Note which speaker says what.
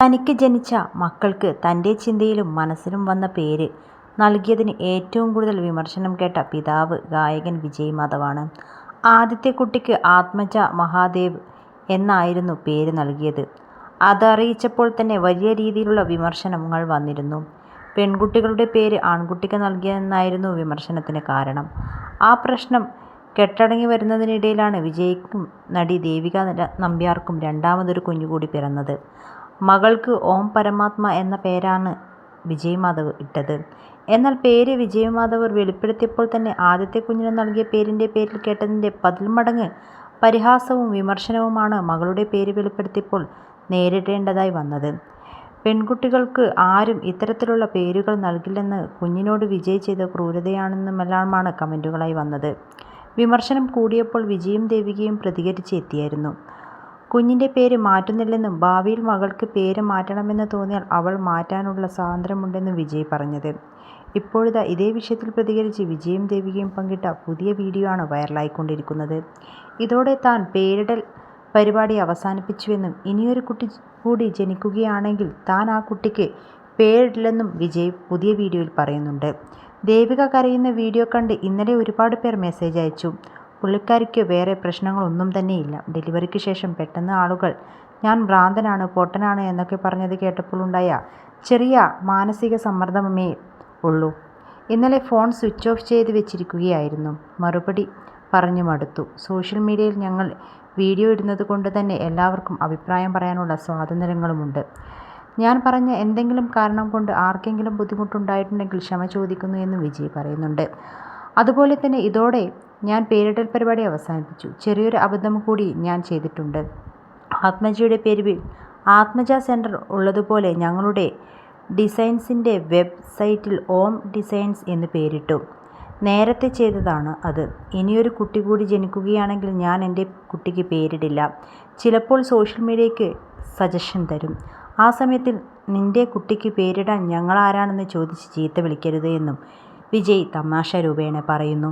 Speaker 1: തനിക്ക് ജനിച്ച മക്കൾക്ക് തൻ്റെ ചിന്തയിലും മനസ്സിലും വന്ന പേര് നൽകിയതിന് ഏറ്റവും കൂടുതൽ വിമർശനം കേട്ട പിതാവ് ഗായകൻ വിജയ് മാധവാണ്. ആദ്യത്തെ കുട്ടിക്ക് ആത്മജ മഹാദേവ് എന്നായിരുന്നു പേര് നൽകിയത്. അതറിയിച്ചപ്പോൾ തന്നെ വലിയ രീതിയിലുള്ള വിമർശനങ്ങൾ വന്നിരുന്നു. പെൺകുട്ടികളുടെ പേര് ആൺകുട്ടിക്ക് നൽകിയെന്നായിരുന്നു വിമർശനത്തിന് കാരണം. ആ പ്രശ്നം കെട്ടടങ്ങി വരുന്നതിനിടയിലാണ് വിജയ്ക്കും നടി ദേവിക നമ്പ്യാർക്കും രണ്ടാമതൊരു കുഞ്ഞുകൂടി പിറന്നത്. മകൾക്ക് ഓം പരമാത്മ എന്ന പേരാണ് വിജയ് മാധവ് ഇട്ടത്. എന്നാൽ പേര് വിജയ് മാധവ് വെളിപ്പെടുത്തിയപ്പോൾ തന്നെ ആദ്യത്തെ കുഞ്ഞിന് നൽകിയ പേരിൻ്റെ പേരിൽ കേട്ടതിൻ്റെ 10 മടങ്ങ് പരിഹാസവും വിമർശനവുമാണ് മകളുടെ പേര് വെളിപ്പെടുത്തിയപ്പോൾ നേരിടേണ്ടതായി വന്നത്. പെൺകുട്ടികൾക്ക് ആരും ഇത്തരത്തിലുള്ള പേരുകൾ നൽകില്ലെന്ന് കുഞ്ഞിനോട് വിജയ് ചെയ്ത ക്രൂരതയാണെന്നുമെല്ലാമാണ് കമൻറ്റുകളായി വന്നത്. വിമർശനം കൂടിയപ്പോൾ വിജയും ദേവികയും പ്രതികരിച്ച് എത്തിയിരുന്നു. കുഞ്ഞിൻ്റെ പേര് മാറ്റുന്നില്ലെന്നും ഭാവിയിൽ മകൾക്ക് പേര് മാറ്റണമെന്ന് തോന്നിയാൽ അവൾ മാറ്റാനുള്ള സ്വാതന്ത്ര്യമുണ്ടെന്നും വിജയ് പറഞ്ഞത്. ഇപ്പോഴിതാ ഇതേ വിഷയത്തിൽ പ്രതികരിച്ച് വിജയും ദേവികയും പങ്കിട്ട പുതിയ വീഡിയോ ആണ് വൈറലായിക്കൊണ്ടിരിക്കുന്നത്. ഇതോടെ താൻ പേരിടൽ പരിപാടി അവസാനിപ്പിച്ചുവെന്നും ഇനിയൊരു കുട്ടി കൂടി ജനിക്കുകയാണെങ്കിൽ താൻ ആ കുട്ടിക്ക് പേരിടില്ലെന്നും വിജയ് പുതിയ വീഡിയോയിൽ പറയുന്നുണ്ട്. ദേവിക കരയുന്ന വീഡിയോ കണ്ട് ഇന്നലെ ഒരുപാട് പേർ മെസ്സേജ് അയച്ചു. പുള്ളിക്കാരിക്ക് വേറെ പ്രശ്നങ്ങളൊന്നും തന്നെയില്ല. ഡെലിവറിക്ക് ശേഷം പെട്ടെന്ന് ആളുകൾ ഞാൻ ഭ്രാന്തനാണ്, പൊട്ടനാണ് എന്നൊക്കെ പറഞ്ഞത് കേട്ടപ്പോൾ ഉണ്ടായ ചെറിയ മാനസിക സമ്മർദ്ദമേ ഉള്ളൂ. ഇന്നലെ ഫോൺ സ്വിച്ച് ഓഫ് ചെയ്ത് വെച്ചിരിക്കുകയായിരുന്നു. മറുപടി പറഞ്ഞു മടുത്തു. സോഷ്യൽ മീഡിയയിൽ ഞങ്ങൾ വീഡിയോ ഇടുന്നത് കൊണ്ട് തന്നെ എല്ലാവർക്കും അഭിപ്രായം പറയാനുള്ള സ്വാതന്ത്ര്യങ്ങളുമുണ്ട്. ഞാൻ പറഞ്ഞ എന്തെങ്കിലും കാരണം കൊണ്ട് ആർക്കെങ്കിലും ബുദ്ധിമുട്ടുണ്ടായിട്ടുണ്ടെങ്കിൽ ക്ഷമ ചോദിക്കുന്നു എന്ന് വിജയ് പറയുന്നുണ്ട്. അതുപോലെ തന്നെ ഇതോടെ ഞാൻ പേരിടൽ പരിപാടി അവസാനിപ്പിച്ചു. ചെറിയൊരു അബദ്ധം കൂടി ഞാൻ ചെയ്തിട്ടുണ്ട്. ആത്മജയുടെ പേരിൽ ആത്മജ സെൻറ്റർ ഉള്ളതുപോലെ ഞങ്ങളുടെ ഡിസൈൻസിൻ്റെ വെബ്സൈറ്റിൽ ഓം ഡിസൈൻസ് എന്ന് പേരിട്ടു. നേരത്തെ ചെയ്തതാണ് അത്. ഇനിയൊരു കുട്ടി കൂടി ജനിക്കുകയാണെങ്കിൽ ഞാൻ എൻ്റെ കുട്ടിക്ക് പേരിടില്ല. ചിലപ്പോൾ സോഷ്യൽ മീഡിയയ്ക്ക് സജഷൻ തരും. ആ സമയത്തിൽ നിൻ്റെ കുട്ടിക്ക് പേരിടാൻ ഞങ്ങളാരാണെന്ന് ചോദിച്ച് ചീത്ത വിളിക്കരുത് എന്നും വിജയ് തമാശ രൂപേണ പറയുന്നു.